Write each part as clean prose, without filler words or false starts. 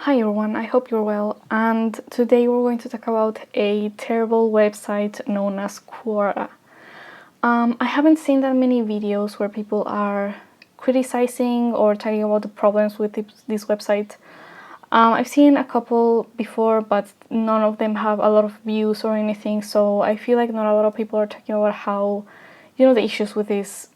Hi everyone, I hope you're well, and today we're going to talk about a terrible website known as Quora. I haven't seen that many videos where people are criticizing or talking about the problems with this website. I've seen a couple before, but none of them have a lot of views or anything, so I feel like not a lot of people are talking about how, the issues with this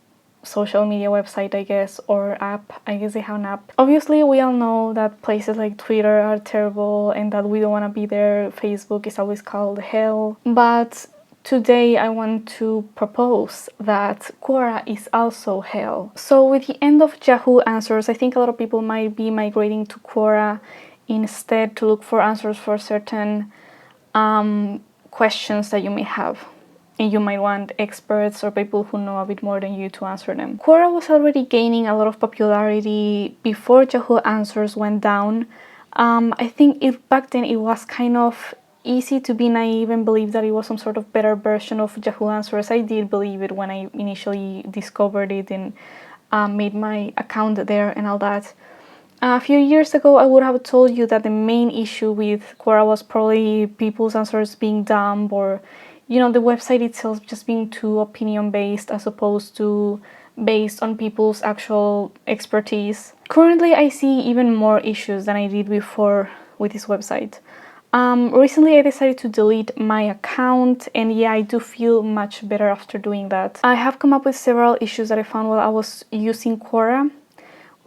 social media website, I guess, or app. I guess they have an app. Obviously, we all know that places like Twitter are terrible and that we don't want to be there. Facebook is always called hell. But today I want to propose that Quora is also hell. So with the end of Yahoo Answers, I think a lot of people might be migrating to Quora instead to look for answers for certain questions that you may have. And you might want experts or people who know a bit more than you to answer them. Quora was already gaining a lot of popularity before Yahoo Answers went down. I think back then it was kind of easy to be naive and believe that it was some sort of better version of Yahoo Answers. I did believe it when I initially discovered it and made my account there and all that. A few years ago, I would have told you that the main issue with Quora was probably people's answers being dumb or the website itself just being too opinion based as opposed to based on people's actual expertise. Currently, I see even more issues than I did before with this website. Recently, I decided to delete my account, and yeah, I do feel much better after doing that. I have come up with several issues that I found while I was using Quora,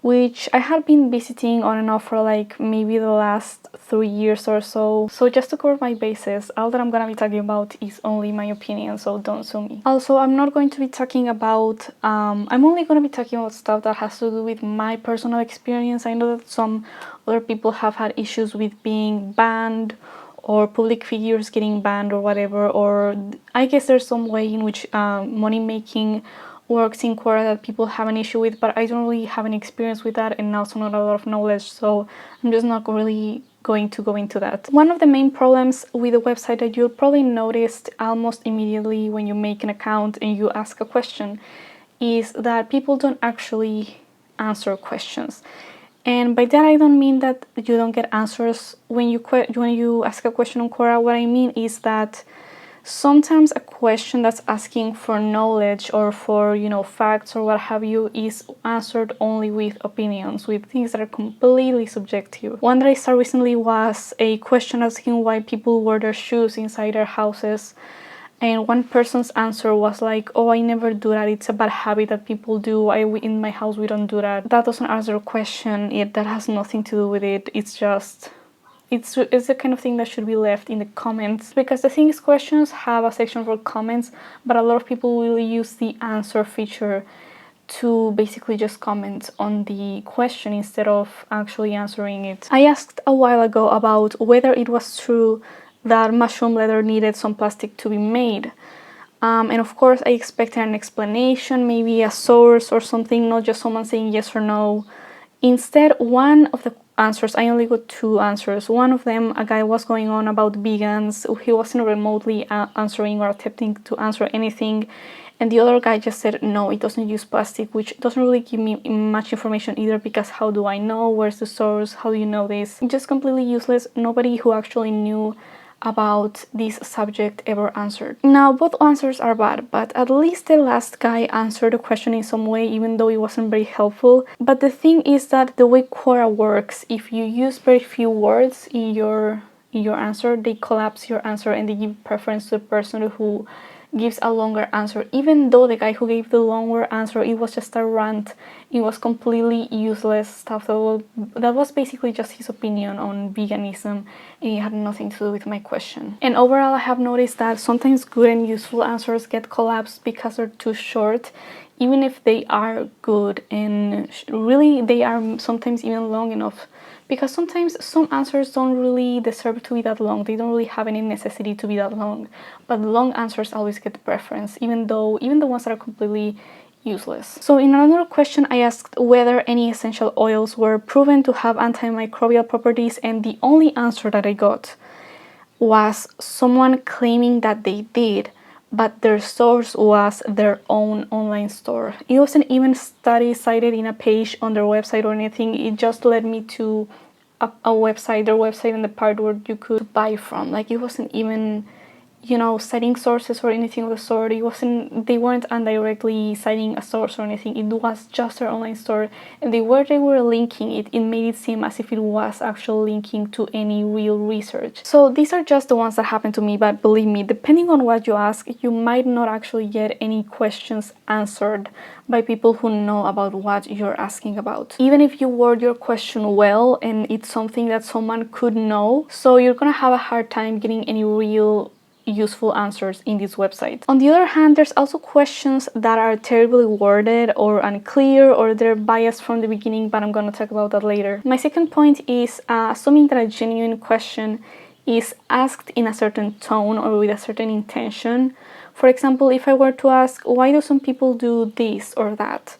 which I had been visiting on and off for like maybe the last 3 years or so. So just to cover my bases, all that I'm gonna be talking about is only my opinion, so don't sue me. Also, I'm not going to be talking about, I'm only gonna be talking about stuff that has to do with my personal experience. I know that some other people have had issues with being banned or public figures getting banned or whatever, or I guess there's some way in which money making works in Quora that people have an issue with, but I don't really have any experience with that and also not a lot of knowledge, so I'm just not really going to go into that. One of the main problems with the website that you'll probably notice almost immediately when you make an account and you ask a question is that people don't actually answer questions. And by that I don't mean that you don't get answers when you ask a question on Quora. What I mean is that sometimes a question that's asking for knowledge or for facts or what have you is answered only with opinions, with things that are completely subjective. One that I saw recently was a question asking why people wear their shoes inside their houses, and one person's answer was like, oh, I never do that, it's a bad habit that people do, in my house we don't do that. That doesn't answer a question. That has nothing to do with it. It's the kind of thing that should be left in the comments, because the thing is, questions have a section for comments, but a lot of people will use the answer feature to basically just comment on the question instead of actually answering it. I asked a while ago about whether it was true that mushroom leather needed some plastic to be made. And of course I expected an explanation, maybe a source or something, not just someone saying yes or no. Instead, one of the answers, I only got 2 answers. One of them, a guy was going on about vegans. He wasn't remotely answering or attempting to answer anything. And the other guy just said, no, it doesn't use plastic, which doesn't really give me much information either, because how do I know? Where's the source? How do you know this? Just completely useless. Nobody who actually knew about this subject ever answered. Now, both answers are bad, but at least the last guy answered the question in some way, even though it wasn't very helpful. But the thing is that the way Quora works, if you use very few words in your answer, they collapse your answer and they give preference to the person who gives a longer answer, even though the guy who gave the longer answer, it was just a rant. It was completely useless stuff that was basically just his opinion on veganism, and it had nothing to do with my question. And overall, I have noticed that sometimes good and useful answers get collapsed because they're too short, even if they are good, and really they are sometimes even long enough, because sometimes some answers don't really deserve to be that long. They don't really have any necessity to be that long, but long answers always get the preference, even the ones that are completely useless. So in another question, I asked whether any essential oils were proven to have antimicrobial properties, and the only answer that I got was someone claiming that they did, but their source was their own online store. It wasn't even study cited in a page on their website or anything. It just led me to a website, their website, and the part where you could buy from. Like, it wasn't even, you know, citing sources or anything of the sort. They weren't indirectly citing a source or anything. It was just their online store, and they were linking it, it made it seem as if it was actually linking to any real research. So these are just the ones that happened to me, but believe me, depending on what you ask, you might not actually get any questions answered by people who know about what you're asking about. Even if you word your question well and it's something that someone could know, so you're gonna have a hard time getting any real useful answers in this website. On the other hand, there's also questions that are terribly worded or unclear, or they're biased from the beginning, but I'm going to talk about that later. My second point is assuming that a genuine question is asked in a certain tone or with a certain intention. For example, if I were to ask, why do some people do this or that?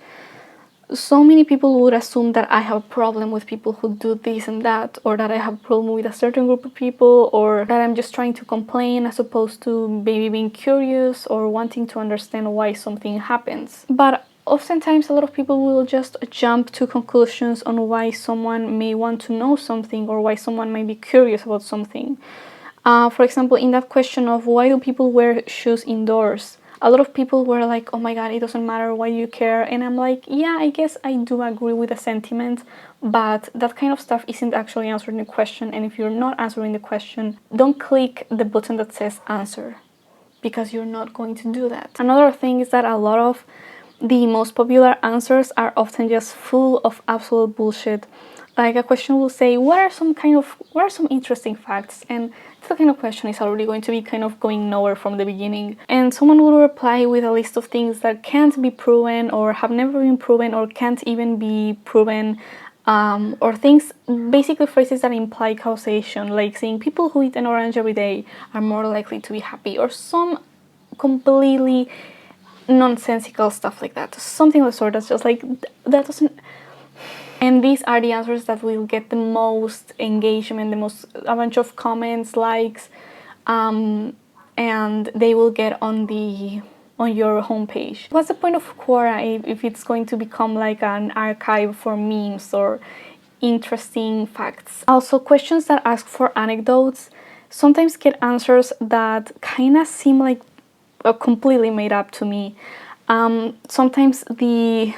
So many people would assume that I have a problem with people who do this and that, or that I have a problem with a certain group of people, or that I'm just trying to complain as opposed to maybe being curious or wanting to understand why something happens. But oftentimes a lot of people will just jump to conclusions on why someone may want to know something or why someone might be curious about something. For example, in that question of why do people wear shoes indoors, a lot of people were like, oh my god, it doesn't matter, why you care? And I'm like, yeah, I guess I do agree with the sentiment, but that kind of stuff isn't actually answering the question. And if you're not answering the question, don't click the button that says answer, because you're not going to do that. Another thing is that a lot of the most popular answers are often just full of absolute bullshit. Like, a question will say, what are some interesting facts? And that kind of question is already going to be kind of going nowhere from the beginning. And someone will reply with a list of things that can't be proven or have never been proven or can't even be proven, or things, basically phrases that imply causation, like saying people who eat an orange every day are more likely to be happy, or some completely nonsensical stuff like that. Something of the sort that's just like, that doesn't... And these are the answers that will get the most engagement, a bunch of comments, likes, and they will get on your homepage. What's the point of Quora if it's going to become like an archive for memes or interesting facts? Also, questions that ask for anecdotes sometimes get answers that kind of seem like completely made up to me. Sometimes the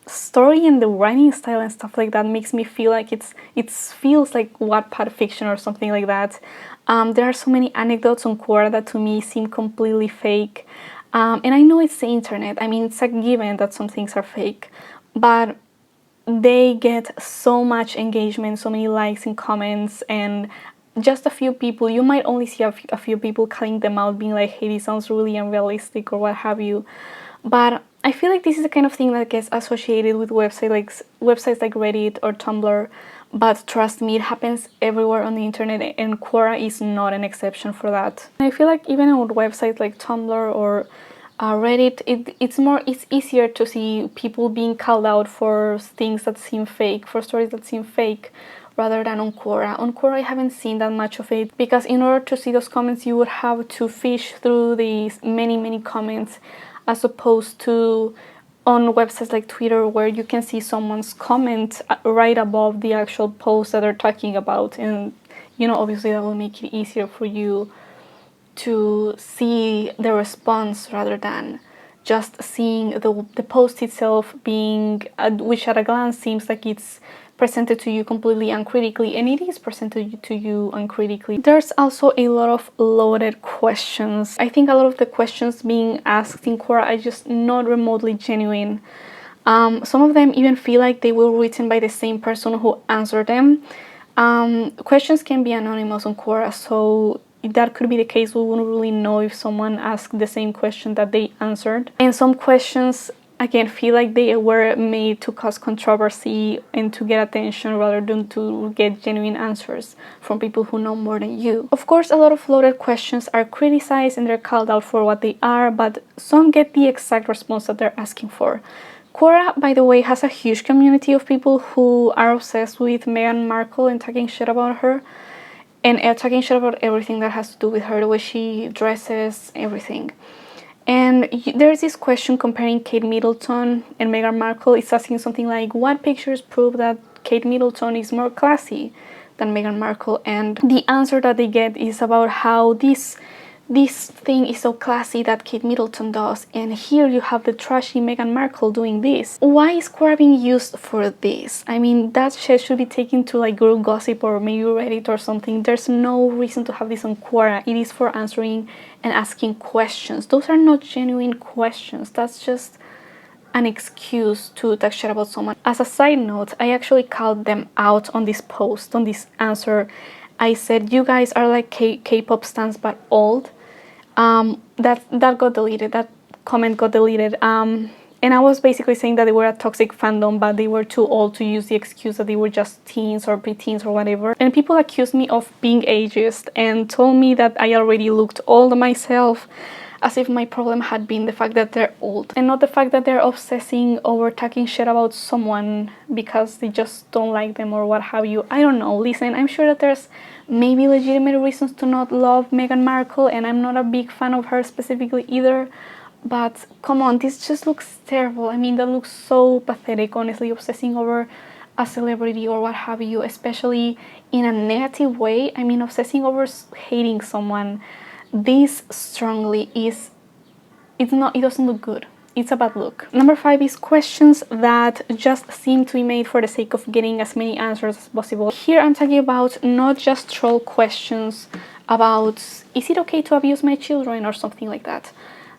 story and the writing style and stuff like that makes me feel like it feels like Wattpad fiction or something like that. There are so many anecdotes on Quora that to me seem completely fake, and I know it's the internet. I mean, it's a given that some things are fake, but they get so much engagement, so many likes and comments, and just a few people, you might only see a few people calling them out, being like, hey, this sounds really unrealistic or what have you. But I feel like this is the kind of thing that gets associated with websites like Reddit or Tumblr, but trust me, it happens everywhere on the internet, and Quora is not an exception for that. I feel like even on websites like Tumblr or Reddit, it's easier to see people being called out for things that seem fake, for stories that seem fake, rather than on Quora. On Quora, I haven't seen that much of it, because in order to see those comments, you would have to fish through these many comments, as opposed to on websites like Twitter, where you can see someone's comment right above the actual post that they're talking about. And, you know, obviously that will make it easier for you to see the response rather than just seeing the post itself being, which at a glance seems like it's presented to you completely uncritically, and it is presented to you uncritically. There's also a lot of loaded questions. I think a lot of the questions being asked in Quora are just not remotely genuine. Some of them even feel like they were written by the same person who answered them. Questions can be anonymous on Quora, so that could be the case. We wouldn't really know if someone asked the same question that they answered. And some questions, again, feel like they were made to cause controversy and to get attention rather than to get genuine answers from people who know more than you. Of course, a lot of loaded questions are criticized and they're called out for what they are, but some get the exact response that they're asking for. Quora, by the way, has a huge community of people who are obsessed with Meghan Markle and talking shit about her. And talking shit about everything that has to do with her, the way she dresses, everything. And there's this question comparing Kate Middleton and Meghan Markle. It's asking something like, what pictures prove that Kate Middleton is more classy? than Meghan Markle, and the answer that they get is about how this thing is so classy that Kate Middleton does, and here you have the trashy Meghan Markle doing this. Why is Quora being used for this? I mean, that shit should be taken to like Girl Gossip or maybe Reddit or something. There's no reason to have this on Quora. It is for answering and asking questions. Those are not genuine questions. That's just an excuse to talk shit about someone. As a side note, I actually called them out on this post, on this answer. I said, you guys are like K-pop stans but old. That got deleted. That comment got deleted. And I was basically saying that they were a toxic fandom, but they were too old to use the excuse that they were just teens or preteens or whatever. And people accused me of being ageist and told me that I already looked old myself, as if my problem had been the fact that they're old and not the fact that they're obsessing over talking shit about someone because they just don't like them or what have you. I don't know. Listen, I'm sure that there's maybe legitimate reasons to not love Meghan Markle, and I'm not a big fan of her specifically either, but come on, this just looks terrible. I mean, that looks so pathetic, honestly, obsessing over a celebrity or what have you, especially in a negative way. I mean, obsessing over hating someone this strongly it doesn't look good. It's a bad look. Number 5 is questions that just seem to be made for the sake of getting as many answers as possible. Here I'm talking about not just troll questions about, is it okay to abuse my children or something like that.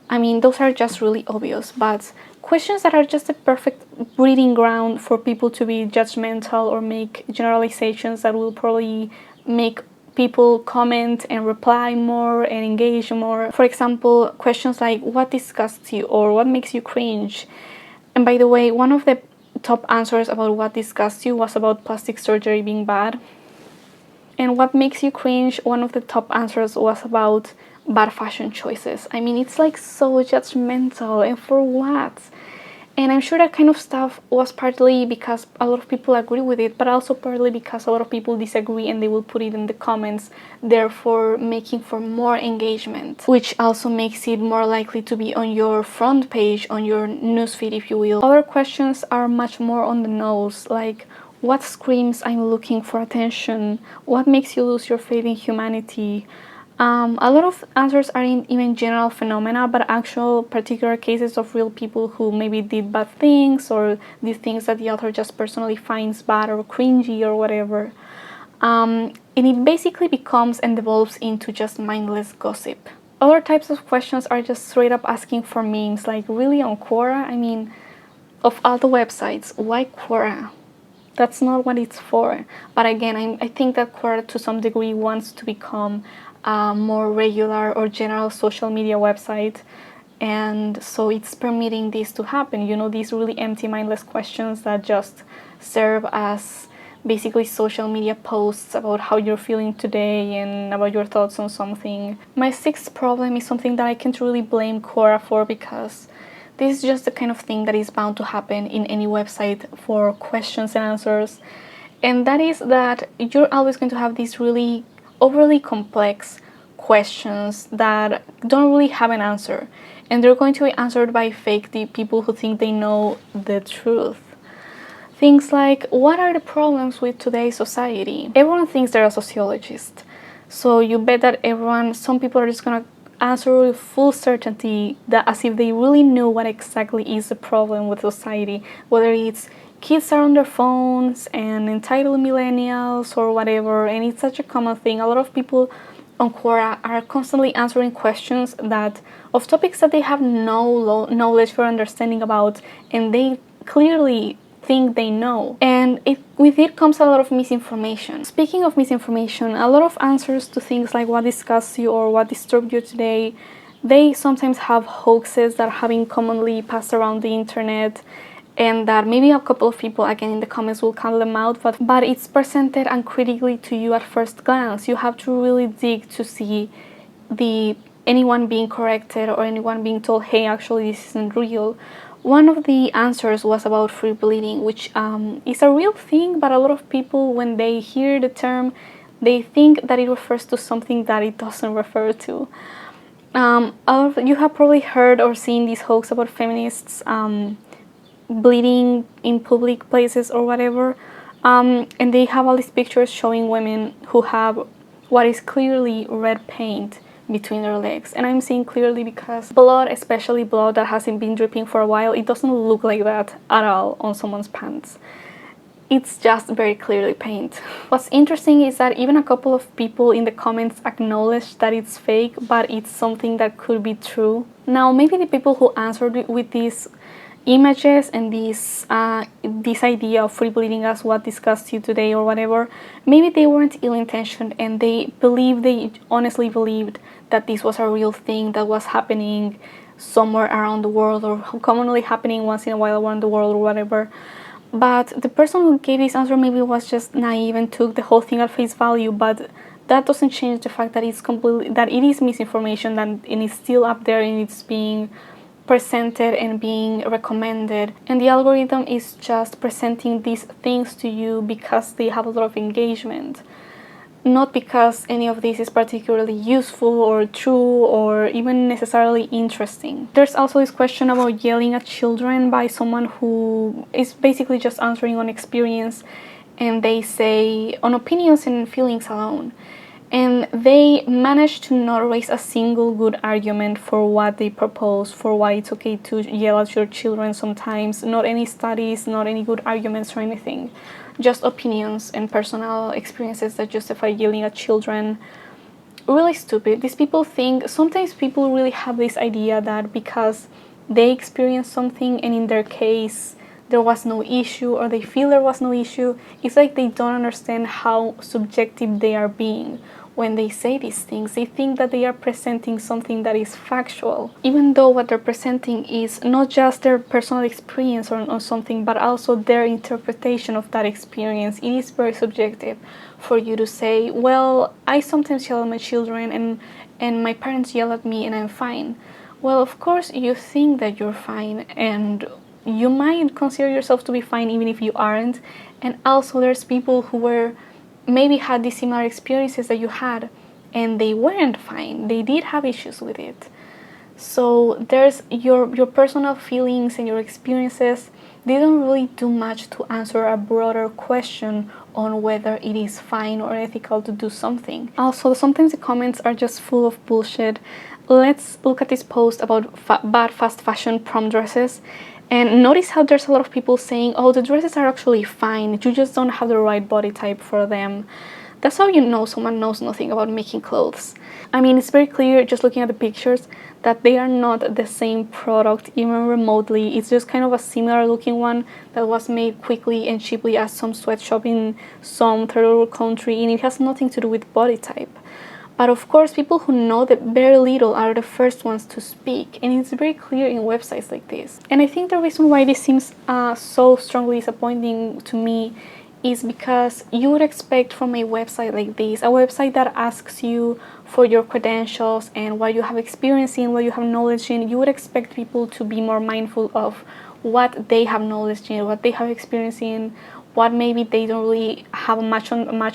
I mean, those are just really obvious, but questions that are just a perfect breeding ground for people to be judgmental or make generalizations that will probably make people comment and reply more and engage more. For example, questions like, what disgusts you or what makes you cringe? And by the way, one of the top answers about what disgusts you was about plastic surgery being bad. And what makes you cringe, one of the top answers was about bad fashion choices. I mean, it's like so judgmental, and for what? And I'm sure that kind of stuff was partly because a lot of people agree with it, but also partly because a lot of people disagree and they will put it in the comments, therefore making for more engagement, which also makes it more likely to be on your front page, on your newsfeed, if you will. Other questions are much more on the nose, like, what screams I'm looking for attention? What makes you lose your faith in humanity? A lot of answers aren't even general phenomena, but actual particular cases of real people who maybe did bad things or did things that the author just personally finds bad or cringy or whatever. And it basically becomes and devolves into just mindless gossip. Other types of questions are just straight up asking for memes, like, really, on Quora? I mean, of all the websites, why Quora? That's not what it's for. But again, I think that Quora to some degree wants to become a more regular or general social media website, and so it's permitting this to happen, you know, these really empty, mindless questions that just serve as basically social media posts about how you're feeling today and about your thoughts on something. My 6th problem is something that I can't really blame Quora for, because this is just the kind of thing that is bound to happen in any website for questions and answers, and that is that you're always going to have these really overly complex questions that don't really have an answer, and they're going to be answered by fake people who think they know the truth. Things like, what are the problems with today's society? Everyone thinks they're a sociologist, so you bet that some people are just gonna answer with full certainty, that as if they really knew what exactly is the problem with society, whether it's kids are on their phones and entitled millennials or whatever. And it's such a common thing. A lot of people on Quora are constantly answering questions of topics that they have no knowledge or understanding about, and they clearly think they know. And with it comes a lot of misinformation. Speaking of misinformation, a lot of answers to things like what disgusts you or what disturbed you today, they sometimes have hoaxes that have been commonly passed around the internet, and that maybe a couple of people, again, in the comments will call them out, but it's presented uncritically to you at first glance. You have to really dig to see anyone being corrected or anyone being told, hey, actually this isn't real. One of the answers was about free bleeding, which is a real thing, but a lot of people, when they hear the term, they think that it refers to something that it doesn't refer to. You have probably heard or seen these hoax about feminists bleeding in public places or whatever. And they have all these pictures showing women who have what is clearly red paint between their legs. And I'm saying clearly because blood, especially blood that hasn't been dripping for a while, it doesn't look like that at all on someone's pants. It's just very clearly paint. What's interesting is that even a couple of people in the comments acknowledge that it's fake, but it's something that could be true. Now, maybe the people who answered with these images and this idea of free bleeding as what discussed you today or whatever, maybe they weren't ill-intentioned and they honestly believed that this was a real thing that was happening somewhere around the world, or commonly happening once in a while around the world or whatever. But the person who gave this answer maybe was just naive and took the whole thing at face value, but that doesn't change the fact that it is misinformation, and it's still up there and it's being presented and being recommended, and the algorithm is just presenting these things to you because they have a lot of engagement, not because any of this is particularly useful or true or even necessarily interesting. There's also this question about yelling at children by someone who is basically just answering on experience, and they say on opinions and feelings alone. And they managed to not raise a single good argument for what they propose, for why it's okay to yell at your children sometimes. Not any studies, not any good arguments or anything. Just opinions and personal experiences that justify yelling at children. Really stupid. These people think, sometimes people really have this idea that because they experienced something and in their case there was no issue, or they feel there was no issue, it's like they don't understand how subjective they are being when they say these things. They think that they are presenting something that is factual, even though what they're presenting is not just their personal experience or something, but also their interpretation of that experience. It is very subjective for you to say, well, I sometimes yell at my children and my parents yell at me and I'm fine. Well, of course you think that you're fine, and you might consider yourself to be fine even if you aren't. And also there's people who maybe had these similar experiences that you had and they weren't fine. They did have issues with it. So there's your personal feelings and your experiences. They don't really do much to answer a broader question on whether it is fine or ethical to do something. Also, sometimes the comments are just full of bullshit. Let's look at this post about bad fast fashion prom dresses. And notice how there's a lot of people saying, oh, the dresses are actually fine, you just don't have the right body type for them. That's how you know someone knows nothing about making clothes. I mean, it's very clear just looking at the pictures that they are not the same product even remotely. It's just kind of a similar looking one that was made quickly and cheaply at some sweatshop in some third world country, and it has nothing to do with body type. But of course, people who know that very little are the first ones to speak, and it's very clear in websites like this. And I think the reason why this seems so strongly disappointing to me is because you would expect from a website like this, a website that asks you for your credentials and what you have experience in, what you have knowledge in, you would expect people to be more mindful of what they have knowledge in, what they have experience in, what maybe they don't really have much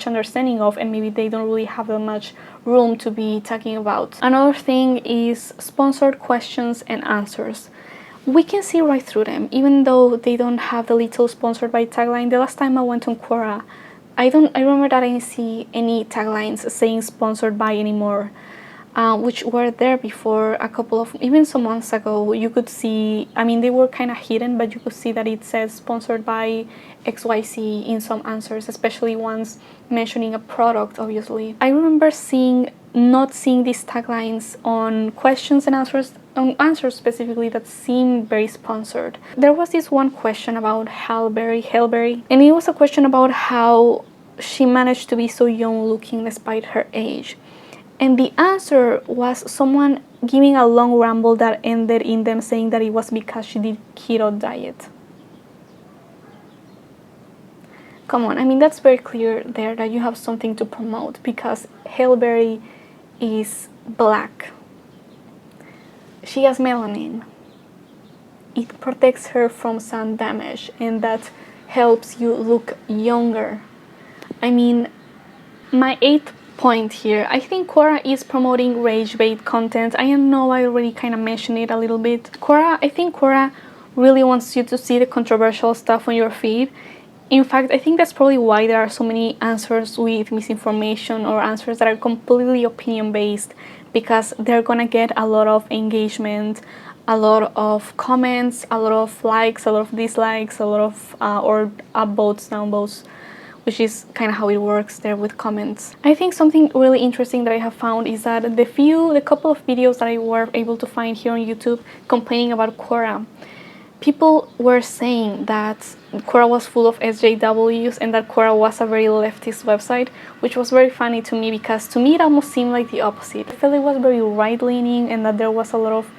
understanding of, and maybe they don't really have that much room to be talking about. Another thing is sponsored questions and answers. We can see right through them, even though they don't have the little sponsored by tagline. The last time I went on Quora, I remember that I didn't see any taglines saying sponsored by anymore. Which were there before even some months ago. You could see, I mean, they were kind of hidden, but you could see that it says sponsored by XYZ in some answers, especially ones mentioning a product, obviously. I remember not seeing these taglines on questions and answers, on answers specifically, that seemed very sponsored. There was this one question about Halle Berry, and it was a question about how she managed to be so young looking despite her age. And the answer was someone giving a long ramble that ended in them saying that it was because she did keto diet. Come on, I mean, that's very clear there that you have something to promote, because Halle Berry is black. She has melanin. It protects her from sun damage, and that helps you look younger. I mean, my 8th point here, I think Quora is promoting rage bait content. I know I already kind of mentioned it a little bit. I think Quora really wants you to see the controversial stuff on your feed, In fact, I think that's probably why there are so many answers with misinformation or answers that are completely opinion based, because they're gonna get a lot of engagement, a lot of comments, a lot of likes, a lot of dislikes, a lot of or upvotes, downvotes, which is kind of how it works there with comments. I think something really interesting that I have found is that the couple of videos that I were able to find here on YouTube complaining about Quora, people were saying that Quora was full of SJWs and that Quora was a very leftist website, which was very funny to me because to me it almost seemed like the opposite. I felt it was very right-leaning and that there was a lot of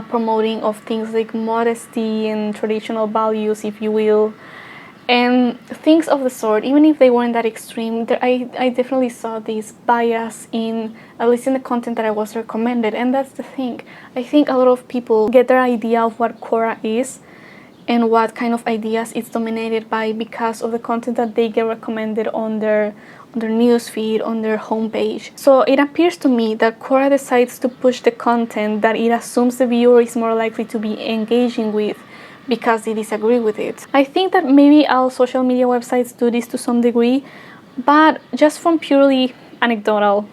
promoting of things like modesty and traditional values, if you will, and things of the sort. Even if they weren't that extreme, I definitely saw this bias in, at least in the content that I was recommended. And that's the thing, I think a lot of people get their idea of what Quora is and what kind of ideas it's dominated by because of the content that they get recommended on their newsfeed, on their homepage. So it appears to me that Quora decides to push the content that it assumes the viewer is more likely to be engaging with because they disagree with it. I think that maybe all social media websites do this to some degree, but just from purely anecdotal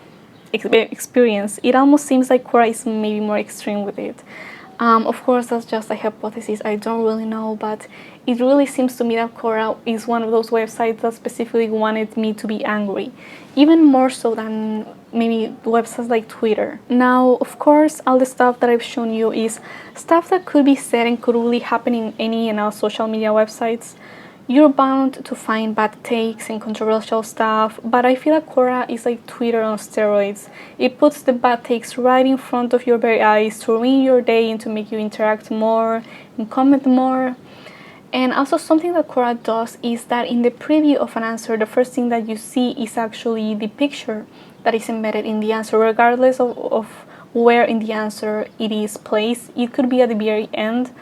experience, it almost seems like Quora is maybe more extreme with it. Of course, that's just a hypothesis, I don't really know, but it really seems to me that Quora is one of those websites that specifically wanted me to be angry, even more so than maybe websites like Twitter. Now, of course, all the stuff that I've shown you is stuff that could be said and could really happen in any and all social media websites. You're bound to find bad takes and controversial stuff, but I feel like Quora is like Twitter on steroids. It puts the bad takes right in front of your very eyes to ruin your day and to make you interact more and comment more. And also something that Quora does is that in the preview of an answer, the first thing that you see is actually the picture that is embedded in the answer, regardless of where in the answer it is placed. It could be at the very end,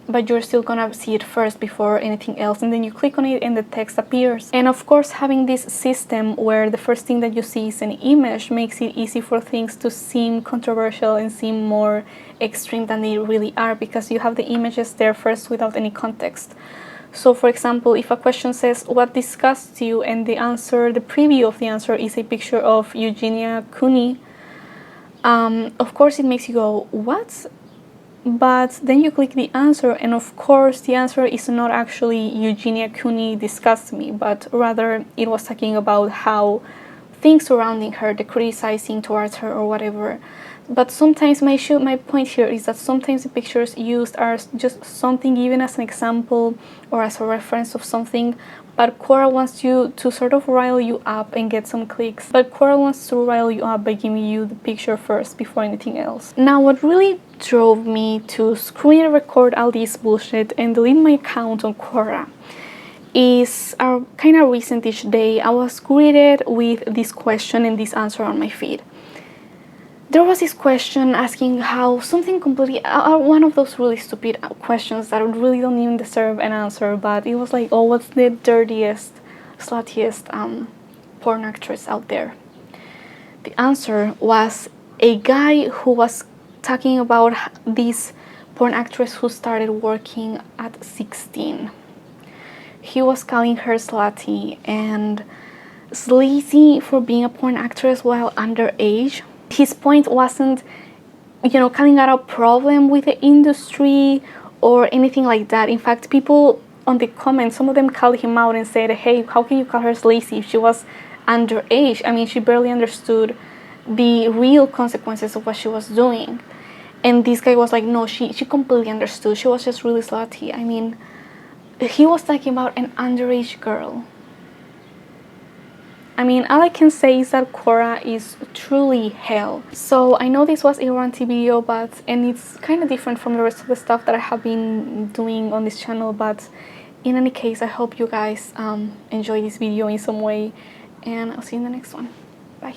but you're still gonna see it first before anything else, and then you click on it and the text appears. And of course, having this system where the first thing that you see is an image makes it easy for things to seem controversial and seem more extreme than they really are, because you have the images there first without any context. So for example, if a question says what disgusts you, and the answer, the preview of the answer is a picture of Eugenia Cooney, of course it makes you go, what? But then you click the answer, and of course the answer is not actually Eugenia Cooney disgusts me, but rather it was talking about how things surrounding her, the criticizing towards her or whatever. But sometimes my point here is that sometimes the pictures used are just something given as an example or as a reference of something, but Quora wants you to sort of rile you up and get some clicks. But Quora wants to rile you up by giving you the picture first before anything else. Now, what really drove me to screen record all this bullshit and delete my account on Quora is a kind of recent-ish day. I was greeted with this question and this answer on my feed. There was this question asking how something completely, one of those really stupid questions that really don't even deserve an answer, but it was like, oh, what's the dirtiest, sluttiest porn actress out there? The answer was a guy who was talking about this porn actress who started working at 16. He was calling her slutty and sleazy for being a porn actress while underage. His point wasn't, calling out a problem with the industry or anything like that. In fact, people on the comments, some of them called him out and said, hey, how can you call her sleazy if she was underage? I mean, she barely understood the real consequences of what she was doing. And this guy was like, no, she completely understood. She was just really slutty. I mean, he was talking about an underage girl. I mean, all I can say is that Quora is truly hell. So I know this was a ranty video, and it's kind of different from the rest of the stuff that I have been doing on this channel, but in any case, I hope you guys enjoy this video in some way, and I'll see you in the next one. Bye.